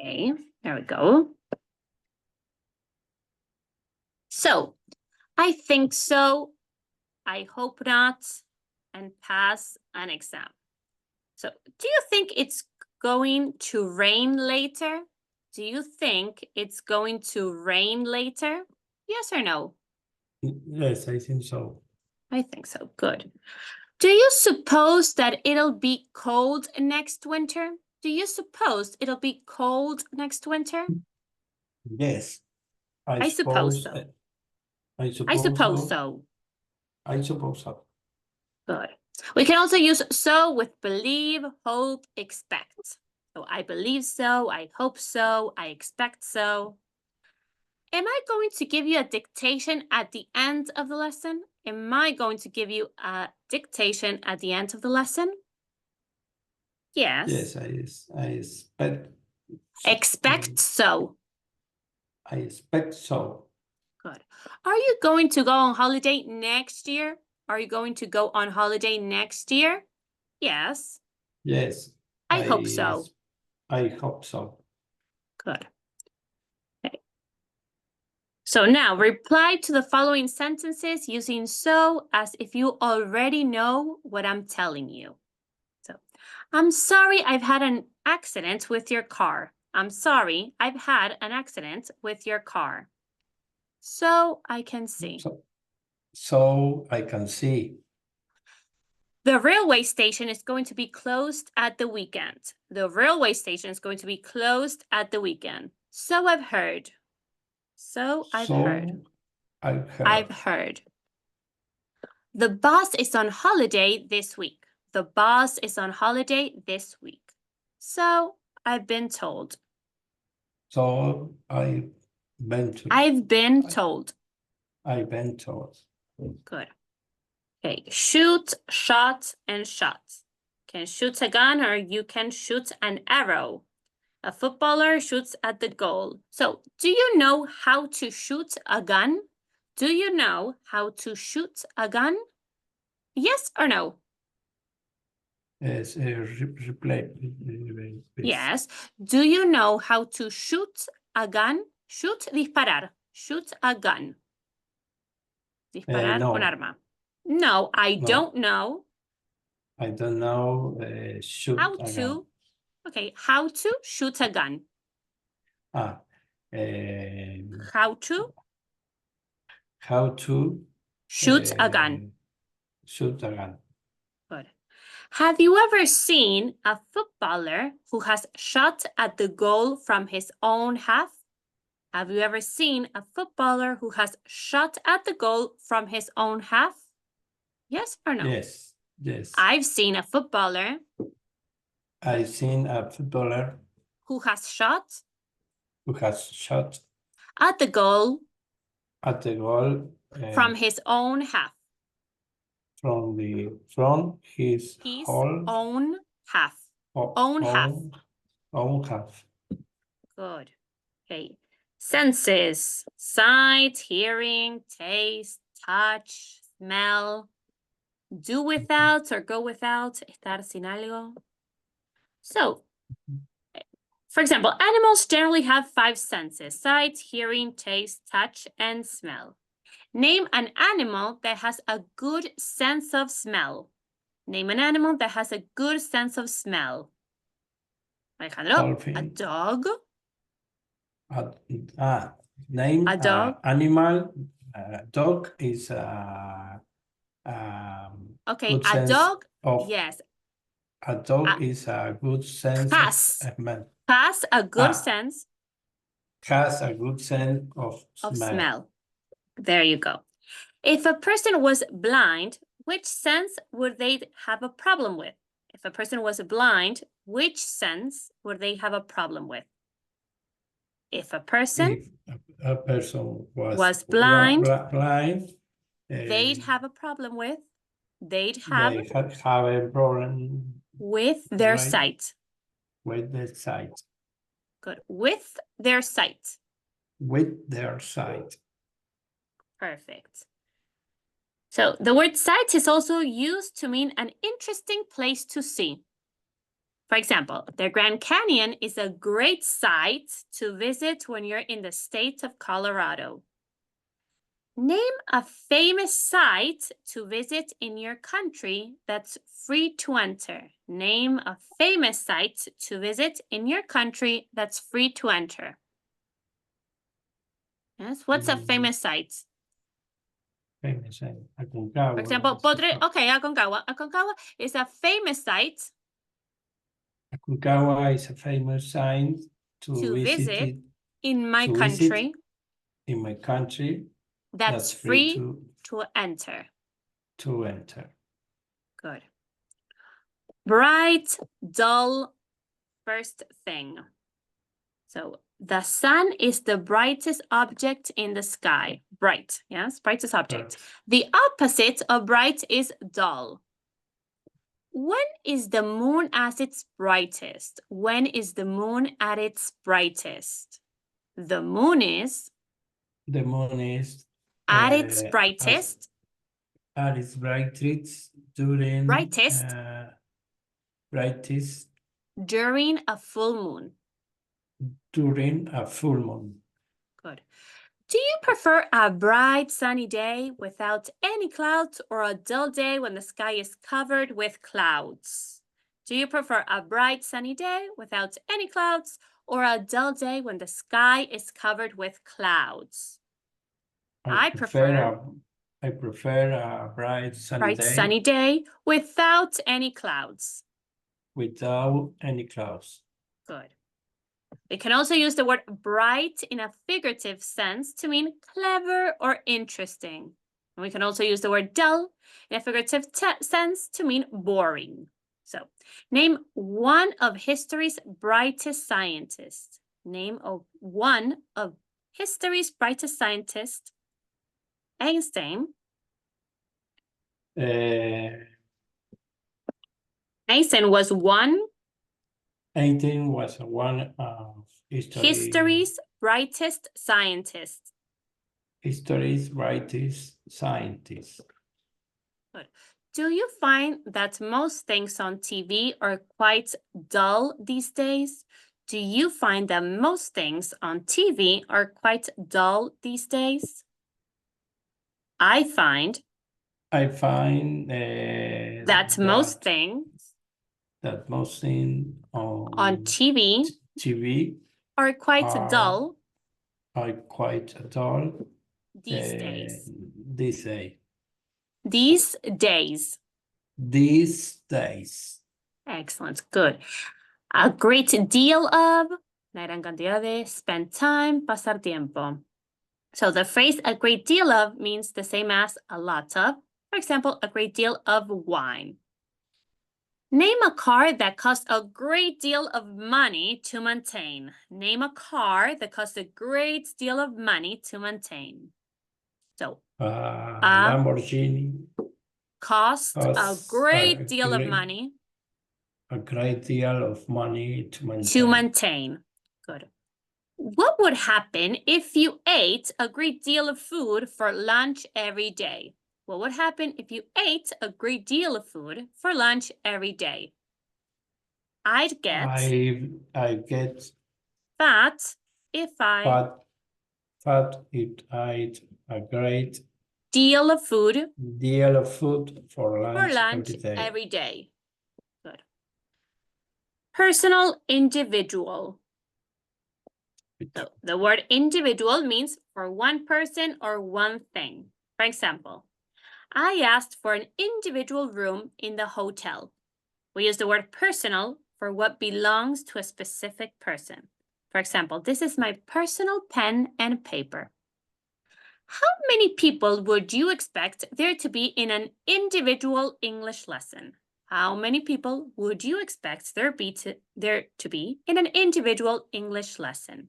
Okay, there we go. So, I think so, I hope not, and pass an exam. So, do you think it's going to rain later? Do you think it's going to rain later? Yes or no? Yes, I think so. I think so. Good. Do you suppose that it'll be cold next winter? Do you suppose it'll be cold next winter? Yes, I suppose so. I I suppose so. so. I suppose so. Good. We can also use so with believe, hope, expect. So I believe so, I hope so, I expect so. Am I going to give you a dictation at the end of the lesson? Am I going to give you a dictation at the end of the lesson? Yes. Yes, I expect. Expect so. I expect so. Good. Are you going to go on holiday next year? Are you going to go on holiday next year? Yes. Yes. I hope so. I hope so. Good. Okay. So now reply to the following sentences using so as if you already know what I'm telling you. So, I'm sorry I've had an accident with your car. I'm sorry I've had an accident with your car. So I can see. So I can see. The railway station is going to be closed at the weekend. The railway station is going to be closed at the weekend. So I've heard. So I've heard. I've heard. The boss is on holiday this week. The boss is on holiday this week. So I've been told. So I've been told. I've been told. I've been told. Good. Okay, shoot, shot, and shot. Can shoot a gun or you can shoot an arrow. A footballer shoots at the goal. So, do you know how to shoot a gun? Do you know how to shoot a gun? Yes or no? Yes, replay. Yes. Do you know how to shoot a gun? Shoot, disparar. Shoot a gun. Disparar No. con arma. No, I don't know. I don't know. Shoot How a to? gun. Okay, how to shoot a gun. How to? How to Shoot a gun. Shoot a gun. Good. Have you ever seen a footballer who has shot at the goal from his own half? Have you ever seen a footballer who has shot at the goal from his own half? Yes or no? Yes. I've seen a footballer. I've seen a footballer who has shot at the goal from his own half. From his own half. Own half. Good. Okay. Senses: sight, hearing, taste, touch, smell. Do without or go without. Estar sin algo. So, for example, animals generally have 5 senses: sight, hearing, taste, touch, and smell. Name an animal that has a good sense of smell. Name an animal that has a good sense of smell. Alejandro, Dolphin. a dog. Name a dog. Animal. Dog is okay, a dog. Yes. A dog is a good sense of smell. Has a good sense. Has a good sense of smell. There you go. If a person was blind, which sense would they have a problem with? If a person was blind, which sense would they have a problem with? If a person was blind, they'd have a problem with. They'd have a problem with their sight. With their sight. Good. With their sight. With their sight. Perfect. So the word sight is also used to mean an interesting place to see. For example, the Grand Canyon is a great site to visit when you're in the state of Colorado. Name a famous site to visit in your country that's free to enter. Name a famous site to visit in your country that's free to enter. Yes, what's a famous site? Famous site, Aconcagua. For example, Aconcagua. Aconcagua is a famous site. Aconcagua is a famous site to visit in my country. In my country. That's free to enter. To enter. Good. Bright, dull, first thing. So the sun is the brightest object in the sky. Bright, yes, brightest object. The opposite of bright is dull. When is the moon at its brightest? When is the moon at its brightest? The moon is at its brightest. At its brightest during during a full moon. During a full moon. Good. Do you prefer a bright sunny day without any clouds or a dull day when the sky is covered with clouds? Do you prefer a bright sunny day without any clouds or a dull day when the sky is covered with clouds? I prefer a bright sunny day without any clouds. Without any clouds. Good. We can also use the word bright in a figurative sense to mean clever or interesting. And we can also use the word dull in a figurative sense to mean boring. So, name one of history's brightest scientists. Name one of history's brightest scientists. Einstein. Einstein was one. Einstein was one of history's brightest scientists. History's brightest scientists. Good. Do you find that most things on TV are quite dull these days? Do you find that most things on TV are quite dull these days? I find that most things on TV are quite dull. Are quite dull these days. These days. Excellent. Good. A great deal of, la gran cantidad de, spend time, pasar tiempo. So the phrase a great deal of means the same as a lot of. For example, a great deal of wine. Name a car that costs a great deal of money to maintain. Name a car that costs a great deal of money to maintain. So, Lamborghini cost a great deal of money. A great deal of money to maintain. Good. What would happen if you ate a great deal of food for lunch every day? What would happen if you ate a great deal of food for lunch every day? I get fat if I ate a great deal of food for lunch every day. Good. Personal, individual. So the word individual means for one person or one thing. For example, I asked for an individual room in the hotel. We use the word personal for what belongs to a specific person. For example, this is my personal pen and paper. How many people would you expect there to be in an individual English lesson? How many people would you expect there to be in an individual English lesson?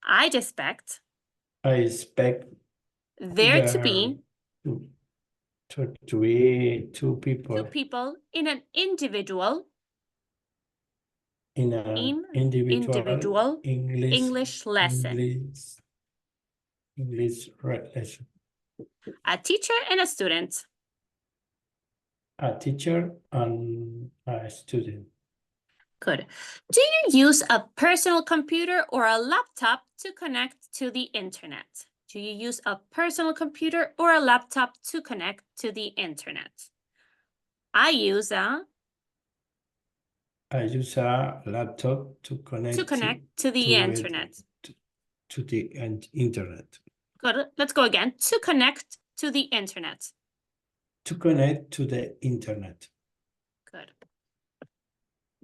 I expect there to be two people. Two people in an individual individual English lesson. English lesson. A teacher and a student. A teacher and a student. Good. Do you use a personal computer or a laptop to connect to the internet? Do you use a personal computer or a laptop to connect to the internet? I use a laptop to connect to the internet. To the internet. Good. Let's go again. To connect to the internet. To connect to the internet. Good.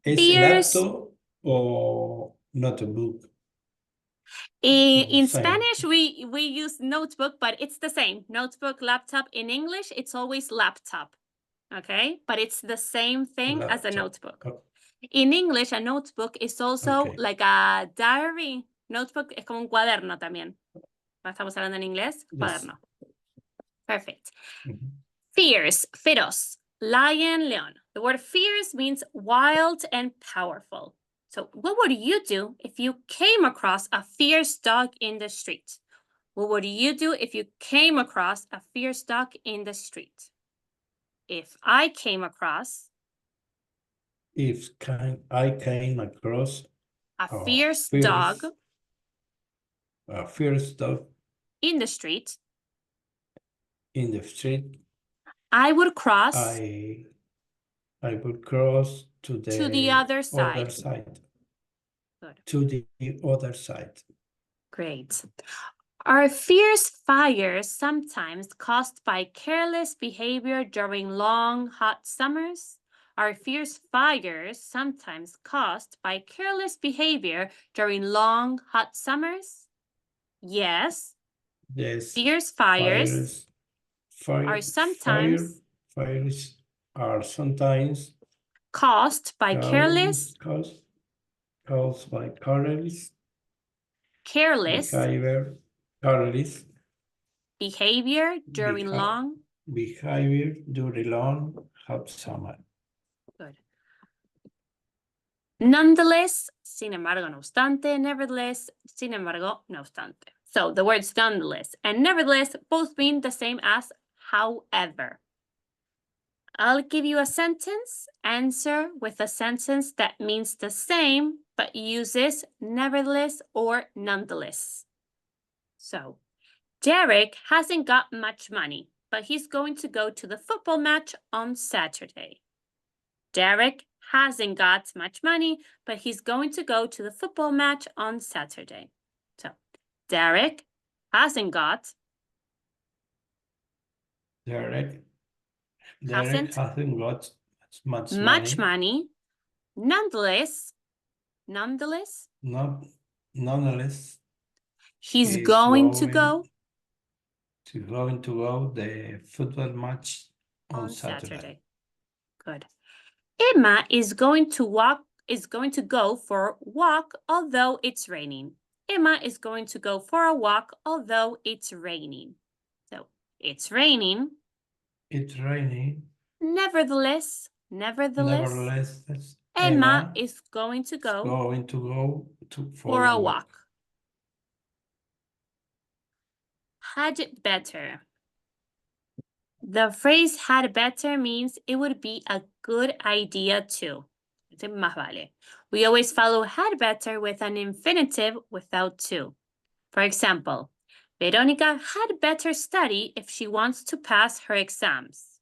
Is a laptop or notebook? In Spanish, we use notebook, but it's the same. Notebook, laptop. In English, it's always laptop. Okay? But it's the same thing as a notebook. Oh. In English, a notebook is also like a diary. Notebook es como un cuaderno también. Estamos hablando en inglés, cuaderno. Perfect. Fierce, feroz, lion, león. The word fierce means wild and powerful. So what would you do if you came across a fierce dog in the street? What would you do if you came across a fierce dog in the street? If I came across I came across a fierce dog in the street, I would cross I would cross to the other side. Good. To the other side. Great. Are fierce fires sometimes caused by careless behavior during long, hot summers? Are fierce fires sometimes caused by careless behavior during long, hot summers? Yes. Yes. Fierce fires are sometimes caused by careless behavior during long hot summer. Good. Nonetheless, sin embargo, no obstante, nevertheless, sin embargo, no obstante. So the words nonetheless and nevertheless both mean the same as however. I'll give you a sentence, answer with a sentence that means the same, but uses nevertheless or nonetheless. So, Derek hasn't got much money, but he's going to go to the football match on Saturday. Derek hasn't got much money, but he's going to go to the football match on Saturday. So, Derek hasn't got much money. Nonetheless, he's going to go the football match on Saturday. Good. Emma is going to go for a walk although it's raining. Emma is going to go for a walk although it's raining. So, it's raining. It's raining. Nevertheless, Emma is going to go for a walk. Had better. The phrase had better means it would be a good idea to. Más vale. We always follow had better with an infinitive without to. For example, Veronica had better study if she wants to pass her exams.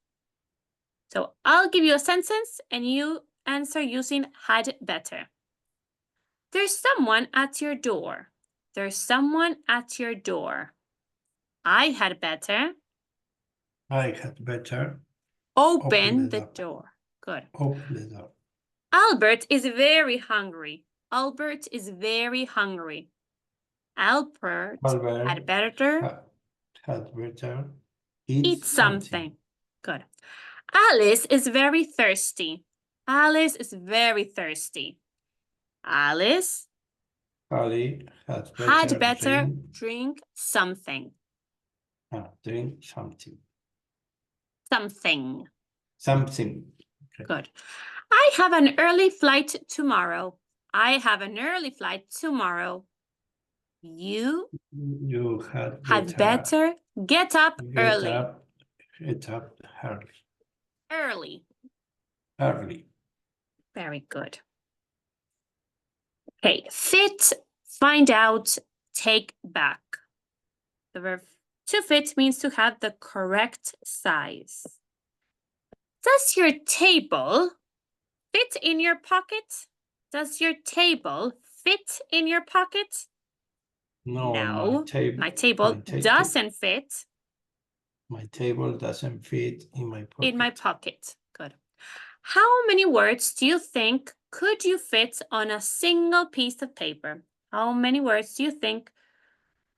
So I'll give you a sentence and you answer using had better. There's someone at your door. There's someone at your door. I had better open the door. Good. Open the door. Albert is very hungry. Albert is very hungry. Albert had better eat something. Good. Alice is very thirsty. Alice is very thirsty. Alice had better drink something. Drink something. Something. Okay. Good. I have an early flight tomorrow. I have an early flight tomorrow. You had better get up early. Get up early. Early. Early. Very good. Okay, fit, find out, take back. The verb to fit means to have the correct size. Does your table fit in your pocket? Does your table fit in your pocket? No, my table doesn't fit. My table doesn't fit in my pocket. In my pocket. Good. How many words do you think could you fit on a single piece of paper? How many words do you think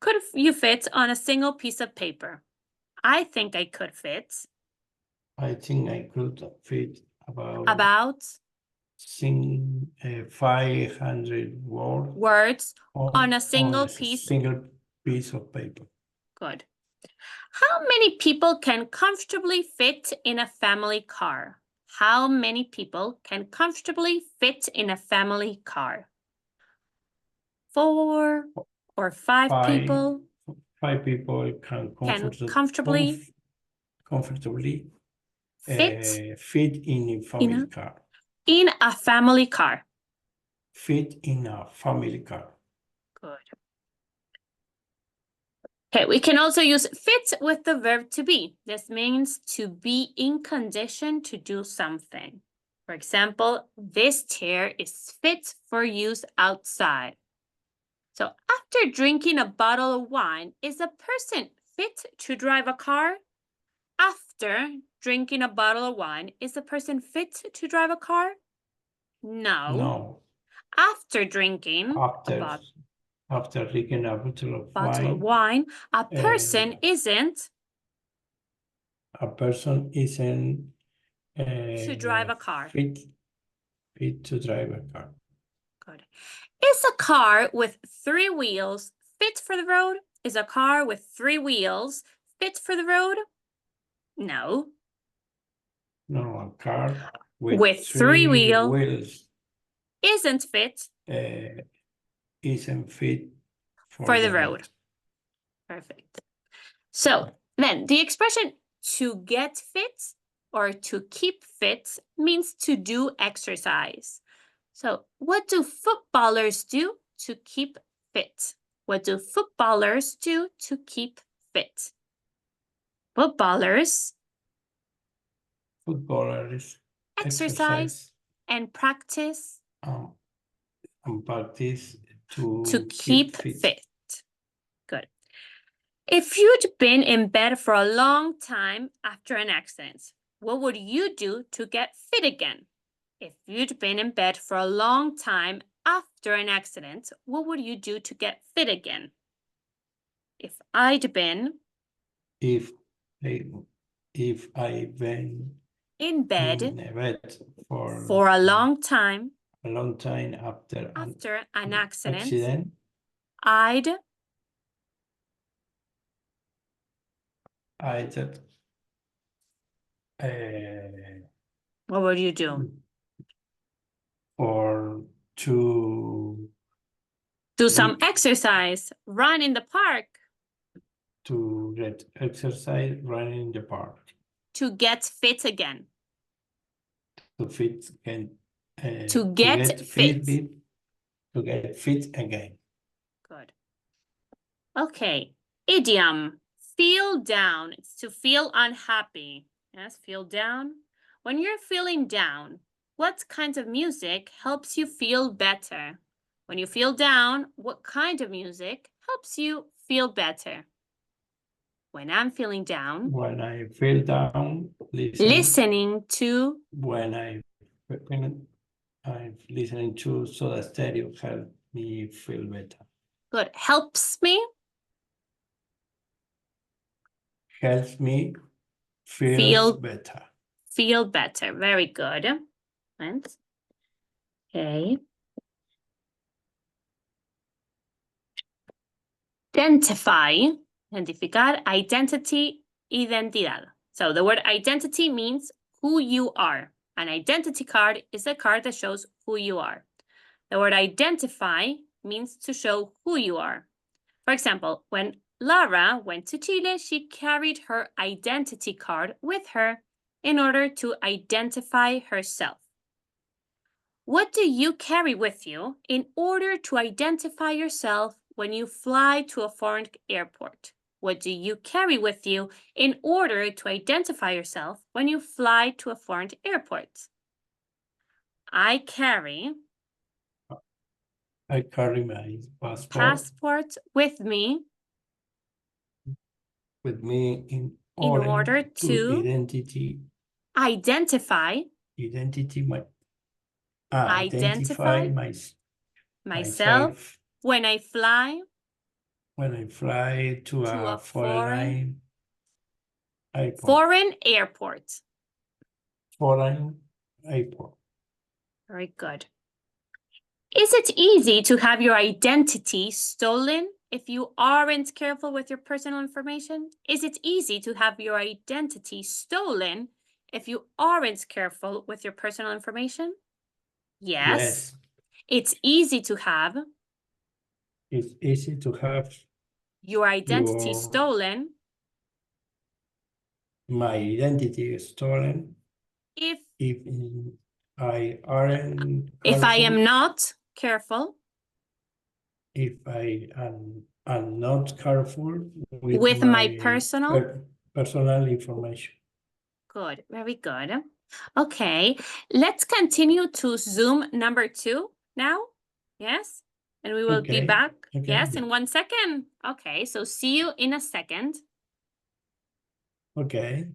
could you fit on a single piece of paper? I think I could fit. I think I could fit about 500 words on a single piece of paper. Good. How many people can comfortably fit in a family car? How many people can comfortably fit in a family car? 4 or 5 people? 5 people can comfortably fit in a family car. In a family car. Fit in a family car. Good. Okay, we can also use fit with the verb to be. This means to be in condition to do something. For example, this chair is fit for use outside. So after drinking a bottle of wine, is a person fit to drive a car? After drinking a bottle of wine, is a person fit to drive a car? No. After drinking after drinking a bottle of wine, a person isn't to drive a car. Fit to drive a car. Good. Is a car with 3 wheels fit for the road? Is a car with 3 wheels fit for the road? No. No, a car with 3 wheels isn't fit for the road. Perfect. So then the expression to get fit or to keep fit means to do exercise. So what do footballers do to keep fit? What do footballers do to keep fit? Footballers exercise and practice to keep fit. Good. If you'd been in bed for a long time after an accident, what would you do to get fit again? If you'd been in bed for a long time after an accident, what would you do to get fit again? If I'd been in bed for a long time after an accident, I'd what would you do? Or to do some exercise, run in the park. To get exercise, run in the park. To get fit again. To fit again. To get fit. To get fit again. Good. Okay. Idiom. Feel down. It's to feel unhappy. Yes, feel down. When you're feeling down, what kind of music helps you feel better? When you feel down, what kind of music helps you feel better? When I'm feeling down. When I feel down, listening to. When I'm listening to Soda Stereo help me feel better. Good. Helps me. Helps me feel better. Feel better. Very good. Okay. Identify. Identificar. Identity. Identidad. So the word identity means who you are. An identity card is a card that shows who you are. The word identify means to show who you are. For example, when Lara went to Chile, she carried her identity card with her in order to identify herself. What do you carry with you in order to identify yourself when you fly to a foreign airport? What do you carry with you in order to identify yourself when you fly to a foreign airport? I carry my passport with me in order to identify myself when I fly to a foreign airport. airport. Very good. Is it easy to have your identity stolen if you aren't careful with your personal information? Is it easy to have your identity stolen if you aren't careful with your personal information? Yes. It's easy to have your identity stolen my identity stolen if I aren't if I am not careful am not careful with my personal information. Good, very good. Okay, let's continue to Zoom number 2 now. Yes, and we will be back. Yes, in 1 second. Okay, so see you in a second. Okay.